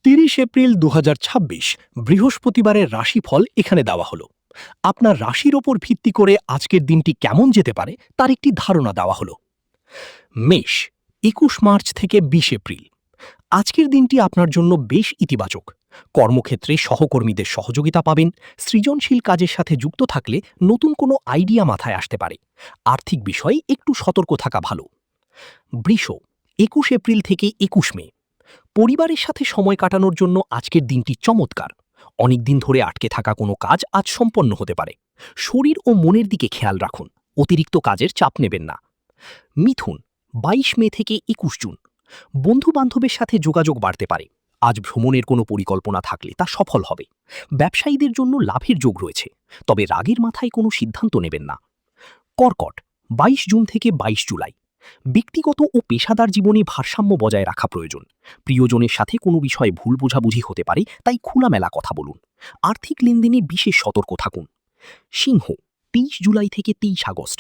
30 April 2026 বৃহস্পতিবারের রাশিফল এখানে দেওয়া হলো। আপনার রাশির ওপর ভিত্তি করে আজকের দিনটি কেমন যেতে পারে তার একটি ধারণা দেওয়া হলো। মেষ, 21 মার্চ থেকে 20 এপ্রিল। আজকের দিনটি আপনার জন্য বেশ ইতিবাচক। কর্মক্ষেত্রে সহকর্মীদের সহযোগিতা পাবেন। সৃজনশীল কাজের সাথে যুক্ত থাকলে নতুন কোনো আইডিয়া মাথায় আসতে পারে। আর্থিক বিষয়ে একটু সতর্ক থাকা ভালো। বৃষ, 21 এপ্রিল থেকে 21 মে। পরিবারের সাথে সময় কাটানোর জন্য আজকের দিনটি চমৎকার। অনেকদিন ধরে আটকে থাকা কোনো কাজ আজ সম্পন্ন হতে পারে। শরীর ও মনের দিকে খেয়াল রাখুন। অতিরিক্ত কাজের চাপ নেবেন না। মিথুন, 22 মে থেকে 21 জুন। বন্ধু বান্ধবের সাথে যোগাযোগ বাড়তে পারে। আজ ভ্রমণের কোনো পরিকল্পনা থাকলে তা সফল হবে। ব্যবসায়ীদের জন্য লাভের যোগ রয়েছে, তবে রাগের মাথায় কোনো সিদ্ধান্ত নেবেন না। কর্কট, 22 জুন থেকে 22 জুলাই। ব্যক্তিগত ও পেশাদার জীবনে ভারসাম্য বজায় রাখা প্রয়োজন। প্রিয়জনের সাথে কোনো বিষয়ে ভুল বোঝাবুঝি হতে পারে, তাই খোলামেলা কথা বলুন। আর্থিক লেনদেনে বিশেষ সতর্ক থাকুন। সিংহ, 23 জুলাই থেকে 23 আগস্ট।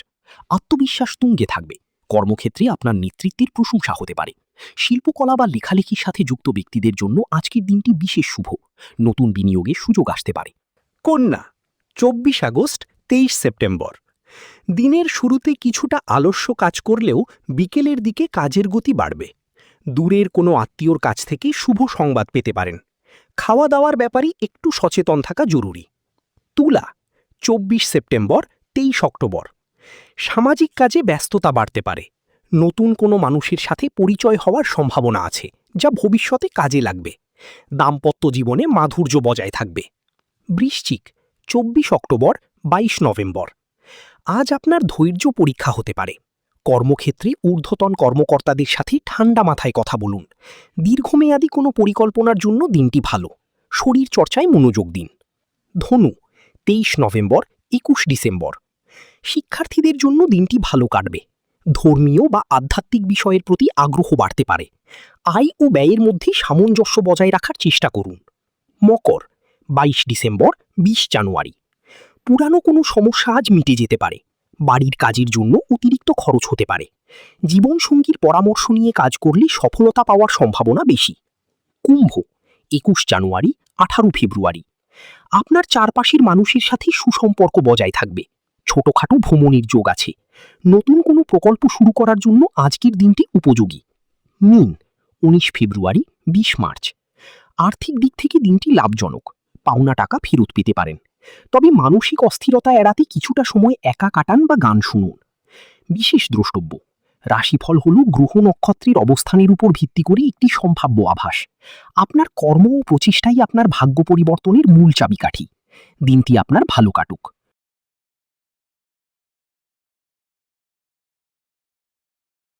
আত্মবিশ্বাস তুঙ্গে থাকবে। কর্মক্ষেত্রে আপনার নেতৃত্বের প্রশংসা হতে পারে। শিল্পকলা বা লেখালেখির সাথে যুক্ত ব্যক্তিদের জন্য আজকের দিনটি বিশেষ শুভ। নতুন বিনিয়োগে সুযোগ আসতে পারে। কন্যা, 24 আগস্ট 23 সেপ্টেম্বর। দিনের শুরুতে কিছুটা আলস্য কাজ করলেও বিকেলের দিকে কাজের গতি বাড়বে। দূরের কোনো আত্মীয়র কাছ থেকে শুভ সংবাদ পেতে পারেন। খাওয়া দাওয়ার ব্যাপারে একটু সচেতন থাকা জরুরি। তুলা, 24 সেপ্টেম্বর 23 অক্টোবর। সামাজিক কাজে ব্যস্ততা বাড়তে পারে। নতুন কোনো মানুষের সাথে পরিচয় হওয়ার সম্ভাবনা আছে, যা ভবিষ্যতে কাজে লাগবে। দাম্পত্য জীবনে মাধুর্য বজায় থাকবে। বৃশ্চিক, 24 অক্টোবর 22 নভেম্বর। আজ আপনার ধৈর্য পরীক্ষা হতে পারে। কর্মক্ষেত্রে ঊর্ধ্বতন কর্মকর্তাদের সাথে ঠান্ডা মাথায় কথা বলুন। দীর্ঘমেয়াদী কোনো পরিকল্পনার জন্য দিনটি ভালো। শরীর চর্চায় মনোযোগ দিন। ধনু, 23 নভেম্বর 21 ডিসেম্বর। শিক্ষার্থীদের জন্য দিনটি ভালো কাটবে। ধর্মীয় বা আধ্যাত্মিক বিষয়ের প্রতি আগ্রহ বাড়তে পারে। আয় ও ব্যয়ের মধ্যে সামঞ্জস্য বজায় রাখার চেষ্টা করুন। মকর, 22 ডিসেম্বর 20 জানুয়ারি। পুরানো কোনো সমস্যা আজ মিটে যেতে পারে। বাড়ির কাজের জন্য অতিরিক্ত খরচ হতে পারে। জীবনসঙ্গীর পরামর্শ নিয়ে কাজ করলে সফলতা পাওয়ার সম্ভাবনা বেশি। কুম্ভ, 21 জানুয়ারি 18 ফেব্রুয়ারি। আপনার চারপাশের মানুষের সাথে সুসম্পর্ক বজায় থাকবে। ছোটখাটো ভ্রমণের যোগ আছে। নতুন কোনো প্রকল্প শুরু করার জন্য আজকের দিনটি উপযোগী। মীন, 19 ফেব্রুয়ারি 20 মার্চ। আর্থিক দিক থেকে দিনটি লাভজনক। পাওনা টাকা ফেরত পেতে পারেন। তবে মানসিক অস্থিরতা এড়াতে কিছুটা সময় একা কাটান বা গান শুনুন। বিশেষ দ্রষ্টব্য, রাশিফল হল গ্রহ নক্ষত্রের অবস্থানের উপর ভিত্তি করে একটি সম্ভাব্য আভাস। আপনার কর্ম ও প্রচেষ্টাই আপনার ভাগ্য পরিবর্তনের মূল চাবিকাঠি। দিনটি আপনার ভালো কাটুক।